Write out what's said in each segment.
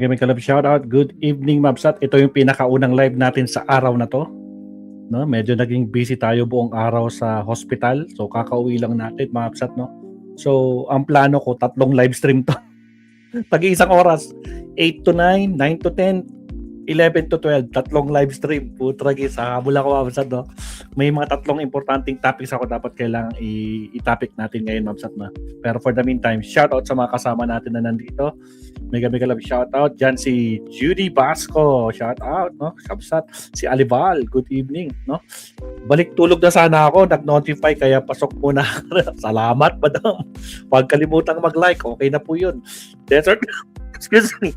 May kalab shoutout. Good evening, Mabsat. Ito yung pinakaunang live natin sa araw na to. No, medyo naging busy tayo buong araw sa hospital. So kakauwi lang natin, Mabsat, no. So ang plano ko 3 live stream to. Tag-iisang oras. 8 to 9, 9 to 10, 11 to 12, 3 live stream. Putragi sa habol ako, Mabsat, no. May mga 3 importanteng topics ako dapat kailangang i-topic natin ngayon, Mabsat, na. Pero for the meantime, shoutout sa mga kasama natin na nandito. Mega love shoutout dyan si Judy Basco, shoutout, no? Shabsat, si Alival, good evening, no? Balik tulog na sana ako, nag-notify kaya pasok muna. Salamat, madam. Huwag kalimutang mag-like, okay na po yun. Desert, excuse me.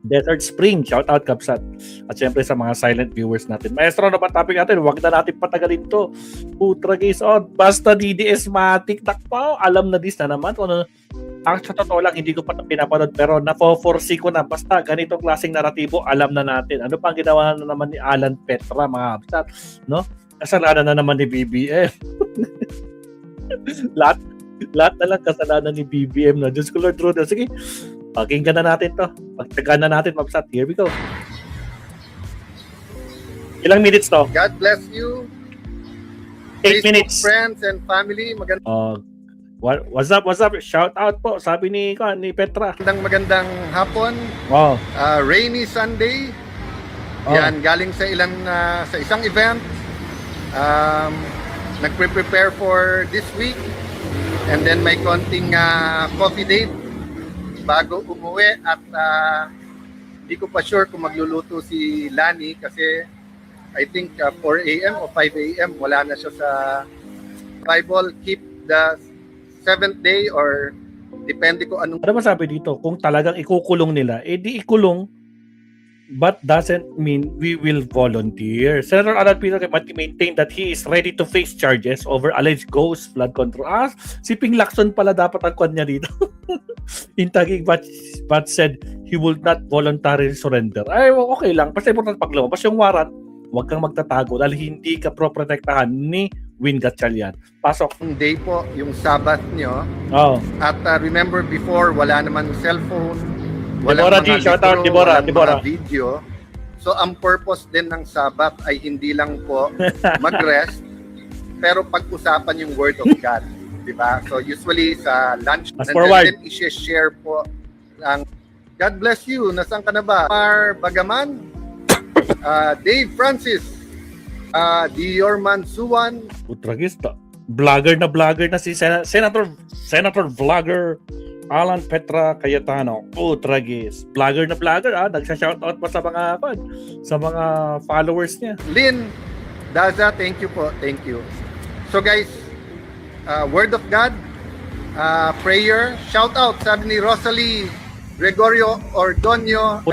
Desert Spring, shoutout, Kapsat. At syempre sa mga silent viewers natin. Maestro, ano ba topic natin? Huwag na natin patagalin to. Putra guys, basta DDS Matic, takpaw, alam na dis na naman. Ano, actually, totoo lang, hindi ko pa pinapanood, pero na-foresee ko na, basta ganitong klaseng naratibo, alam na natin. Ano pang ginawa na naman ni Alan Petra, mga Kapsat, no? Kasalanan na naman ni BBM. lahat na lang kasalanan ni BBM na. Diyos ko Lord Rudo. Sige, pakinggan na natin to. Pagtagan na natin, Mabsat. Here we go. Ilang minutes to? God bless you. 8 minutes. Friends and family, What's up? Shout out po, sabi ni Petra. magandang hapon. Wow. Rainy Sunday. Yan, galing sa sa isang event. Nagpre-prepare for this week. And then may konting coffee date bago umuwi at hindi ko pa sure kung magluluto si Lani kasi I think 4 a.m. o 5 a.m. wala na siya sa Bible. Keep the 7th day or depende ko anong... Ano masabi dito? Kung talagang ikukulong nila, di ikulong, but doesn't mean we will volunteer. Senator Alan Peter maintained that he is ready to face charges over alleged ghost flood control. Si Ping Lacson pala dapat ang kwan niya dito. In Taguig, but said he will not voluntarily surrender. Ay, okay lang. Basta important pag lumabas yung warrant, huwag kang magtatago dahil hindi ka protektahan ni Win Gatchalian. Pasok. Day po, yung Sabbath nyo. Oh. At remember before, wala naman cellphone, Deborah G, shout out, Deborah. Video. So ang purpose din ng Sabbath ay hindi lang po mag-rest, pero pag-usapan yung Word of God. Diba? So usually sa lunch, then i-share po ang God bless you. Nasaan ka na ba? Mar Bagaman, Dave Francis, Dior Mansuan. Utragista. Vlogger na si Senator Vlogger Alan Petra Cayetano. Utragis. Vlogger na vlogger, nagsha-shoutout pa sa mga followers niya. Lynn Daza, thank you po. Thank you. So guys, Word of God, prayer, shout out, sabi ni Rosalie Gregorio Ordonio.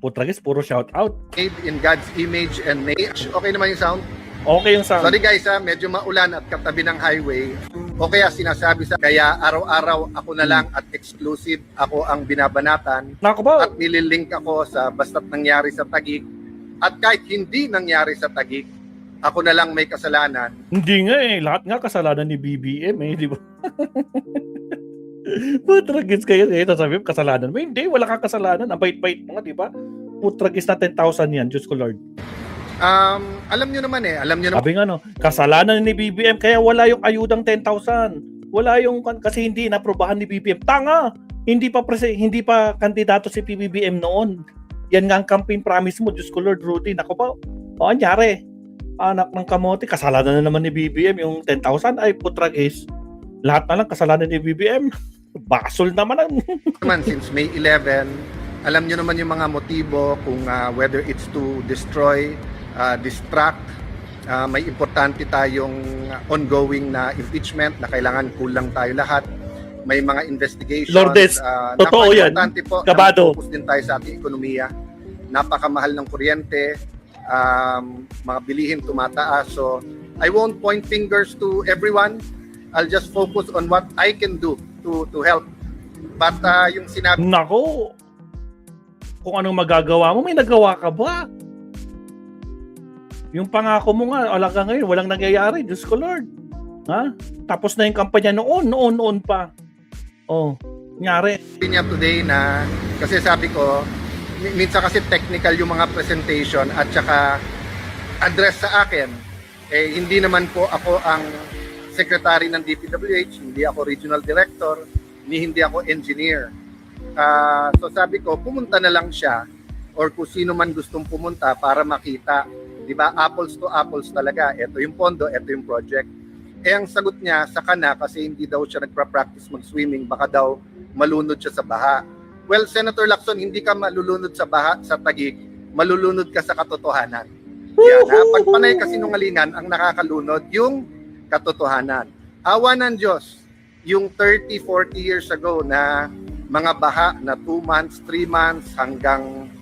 Putragis, puro shout out. Made in God's image and nature. Okay naman yung sound? Okay yung sound. Sorry guys, medyo maulan at katabi ng highway. O kaya sinasabi kaya araw-araw ako na lang at exclusive ako ang binabanatan. Nako ba? At nililink ako sa basta't nangyari sa Taguig. At kahit hindi nangyari sa Taguig, ako na lang may kasalanan. Hindi nga lahat nga kasalanan ni BBM di ba? Putragis kayo sabi mo kasalanan mo. Hindi, wala kang kasalanan. Ang bait-bait mo nga, di ba? Putragis na 10,000 yan, Diyos ko Lord. Alam nyo naman Sabi nga kasalanan ni BBM kaya wala yung ayudang 10,000. Wala yung kasi hindi inaprobahan ni BBM. Tanga! Hindi pa kandidato si PBBM noon. Yan nga ang campaign promise mo, Diyos ko Lord Rudy. Nako ba? Anyari? Anak ng kamote, kasalanan na naman ni BBM yung 10,000 ay putragis. Lahat na lang kasalanan ni BBM. Basol naman since May 11, alam nyo naman yung mga motibo kung whether it's to destroy, distract, may importante tayong ongoing na impeachment na kailangan kulang tayo lahat. May mga investigations. Lourdes, totoo yan. Po, kabado. Focus din tayo sa ating ekonomiya. Napakamahal ng kuryente, mga bilihin tumataas. So, I won't point fingers to everyone. I'll just focus on what I can do to help. But yung sinabi... Nako! Kung anong magagawa mo, may nagawa ka ba? Yung pangako mo nga, hanggang ngayon, walang nangyayari. Diyos ko Lord. Ha? Tapos na yung kampanya noon pa. Nyari. Sabi niya today na, kasi sabi ko, minsan kasi technical yung mga presentation at saka address sa akin. Eh, hindi naman po ako ang secretary ng DPWH, hindi ako regional director, hindi ako engineer. So sabi ko, pumunta na lang siya or kung sino man gustong pumunta para makita. Di ba? Apples to apples talaga. Ito yung pondo, ito yung project. Eh ang sagot niya, saka na kasi hindi daw siya nagpa-practice mag-swimming, baka daw malunod siya sa baha. Well, Senator Lacson, hindi ka malulunod sa baha, sa Taguig, malulunod ka sa katotohanan. Yan, ha? Pag panay kasinungalingan, ang nakakalunod, yung katotohanan. Awa ng Diyos, yung 30, 40 years ago na mga baha na 2 months, 3 months hanggang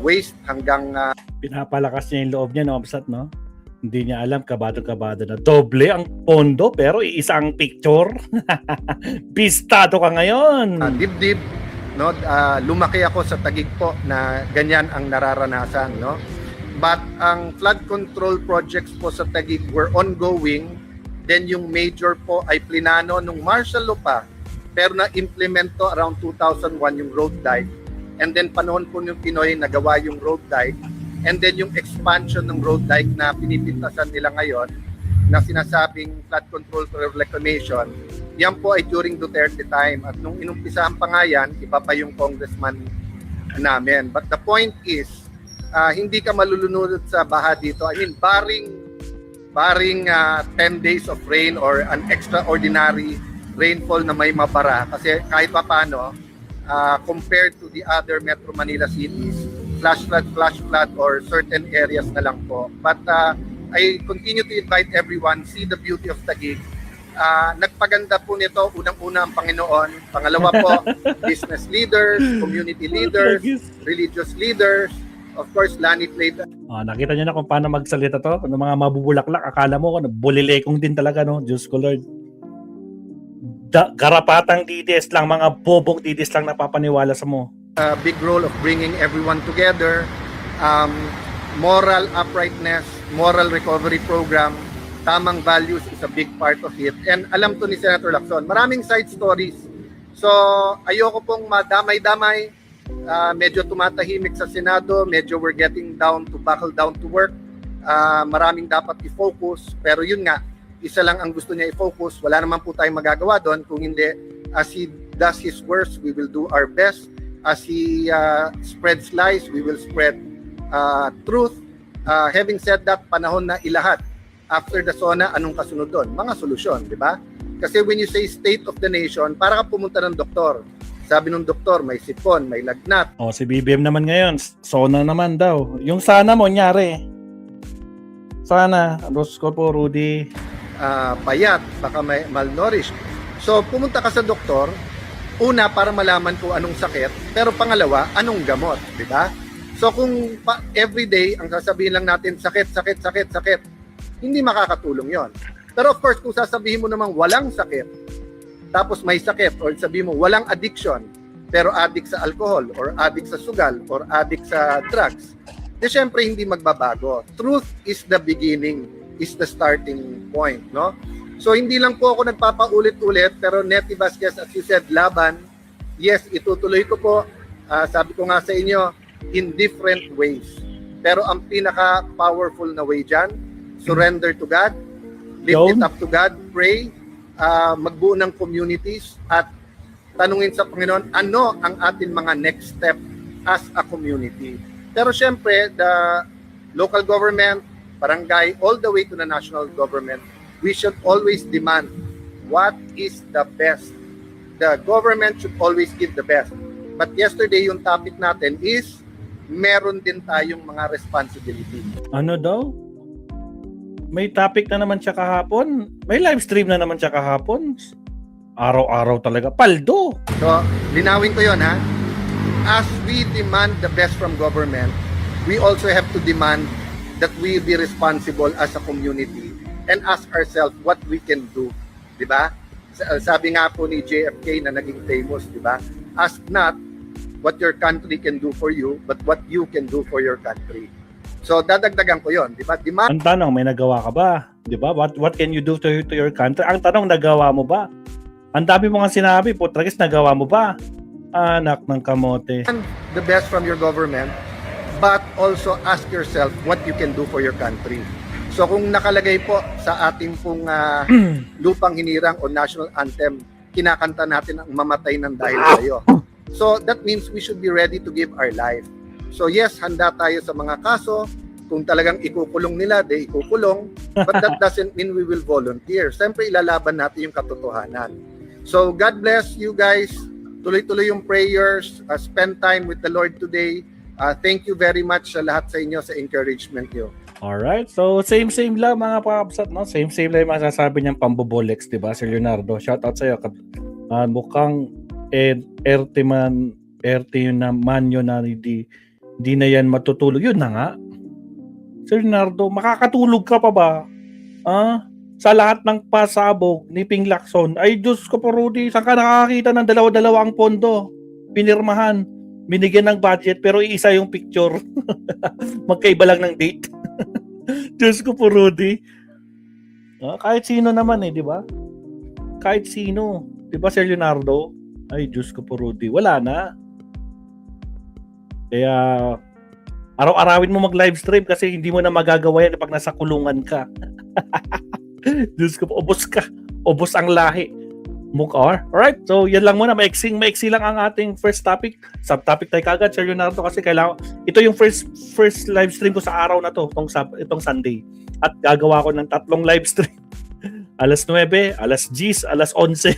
waste, hanggang Pinapalakas niya yung loob niya, no, Absat, no? Hindi niya alam, kabado-kabado na. Doble ang pondo, pero isang picture. Bistado ka ngayon. dibdib, no? Lumaki ako sa Taguig po na ganyan ang nararanasan, no? But ang flood control projects po sa Taguig were ongoing. Then yung major po ay plinano nung martial law pa, pero na-implement to around 2001 yung road dike. And then panahon po yung Pinoy nagawa yung road dike. And then yung expansion ng road dike na pinipintasan nila ngayon na sinasabing flood control for reclamation, yan po ay during Duterte time. At nung inumpisahan pa nga yan, iba pa yung congressman namin. But the point is, hindi ka malulunod sa baha dito. I mean, barring 10 days of rain or an extraordinary rainfall na may mabara. Kasi kahit pa paano, compared to the other Metro Manila cities, flash flood or certain areas na lang po. But I continue to invite everyone, see the beauty of Taguig. Nagpaganda po nito, unang-una ang Panginoon. Pangalawa po, business leaders, community leaders, religious leaders, of course, Lani played. Nakita niyo na kung paano magsalita to. Ano mga mabubulaklak, akala mo bulilekong din talaga, no? Diyos ko Lord. Garapatang didis lang, mga bobong didis lang napapaniwala sa mo. Big role of bringing everyone together, moral uprightness, moral recovery program, tamang values is a big part of it. And alam to ni Senator Lacson, maraming side stories. So ayoko pong madamay-damay, medyo tumatahimik sa Senado, medyo we're getting buckle down to work. Maraming dapat i-focus, pero yun nga, isa lang ang gusto niya i-focus. Wala naman po tayong magagawa doon. Kung hindi, as he does his worst, we will do our best. As he spreads lies, we will spread truth. Having said that, panahon na ilahat. After the SONA, anong kasunod doon? Mga solusyon, di ba? Kasi when you say state of the nation, para ka pumunta ng doktor. Sabi ng doktor, may sipon, may lagnat. Si BBM naman ngayon, SONA naman daw. Yung sana mo, nyari. Sana, Rosco po, Rudy. Payat, baka may malnourished. So, pumunta ka sa doktor, una, para malaman kung anong sakit, pero pangalawa, anong gamot, di ba? So, kung everyday, ang sasabihin lang natin, sakit, hindi makakatulong yon. Pero of course, kung sasabihin mo namang walang sakit, tapos may sakit, or sabihin mo walang addiction, pero addict sa alcohol, or addict sa sugal, or addict sa drugs, di syempre hindi magbabago. Truth is the beginning, is the starting point, no? So hindi lang po ako nagpapaulit-ulit, pero Nettie Vasquez, as you said, laban, yes, itutuloy ko po, sabi ko nga sa inyo, in different ways. Pero ang pinaka-powerful na way dyan, surrender to God, lift it up to God, pray, magbuo ng communities, at tanungin sa Panginoon, ano ang ating mga next step as a community. Pero syempre, the local government, barangay, all the way to the national government, we should always demand what is the best. The government should always give the best. But yesterday, yung topic natin is, meron din tayong mga responsibility. Ano daw? May topic na naman siya kahapon. May live stream na naman siya kahapon. Araw-araw talaga. Paldo! So, linawin ko yon, ha? As we demand the best from government, we also have to demand that we be responsible as a community and ask ourselves what we can do. Diba? Sabi nga po ni JFK na naging famous, diba? Ask not what your country can do for you, but what you can do for your country. So, dadagdagan ko yon, diba? Ang tanong, may nagawa ka ba? Diba? What can you do to your country? Ang tanong, nagawa mo ba? Ang dami mo nga sinabi, putragis, nagawa mo ba? Anak ng kamote. The best from your government, but also ask yourself what you can do for your country. So kung nakalagay po sa ating pong lupang hinirang o national anthem, kinakanta natin ang mamatay ng dahil sa'yo. So that means we should be ready to give our life. So yes, handa tayo sa mga kaso. Kung talagang ikukulong nila, de ikukulong. But that doesn't mean we will volunteer. Siyempre, ilalaban natin yung katotohanan. So God bless you guys. Tuloy-tuloy yung prayers. Spend time with the Lord today. Thank you very much sa lahat sa inyo sa encouragement nyo. Alright, so same lang mga pakabsat, no? Same lang yung masasabi niyang pambobolex, di ba, Sir Leonardo? Shout out sa'yo. Mukhang erte yun naman yun na di na yan matutulog. Yun na nga. Sir Leonardo, makakatulog ka pa ba? Sa lahat ng pasabog ni Ping Lacson, ay Diyos ko po, Rudy, saan ka nakakita ng dalawa-dalawa ang pondo? Pinirmahan, binigyan ng budget, pero iisa yung picture. Magkaiba lang ng date. Diyos ko po, Rudy. Kahit sino naman di ba? Kahit sino. Di ba, Sir Leonardo? Ay, Diyos ko po, Rudy. Wala na. Kaya, araw-arawin mo mag-livestream kasi hindi mo na magagawa yan pag nasa kulungan ka. Diyos ko po, ubos ka. Ubos ang lahi. Alright, so yan lang muna. Maiksi lang ang ating first topic. Subtopic tayo kagad, Sir Leonardo, kasi kailangan, ito yung first live stream ko sa araw na to, itong Sunday. At gagawa ko ng 3 live stream. Alas 9, alas 10, alas 11.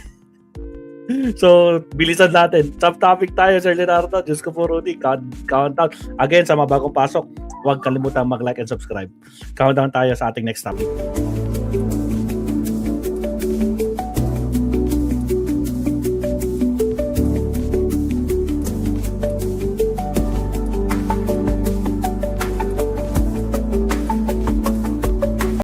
So, bilisan natin. Subtopic tayo, Sir Leonardo. Diyos ko po, Rudy. Countdown. Again, sa mga bagong pasok, huwag kalimutang mag-like and subscribe. Countdown tayo sa ating next topic.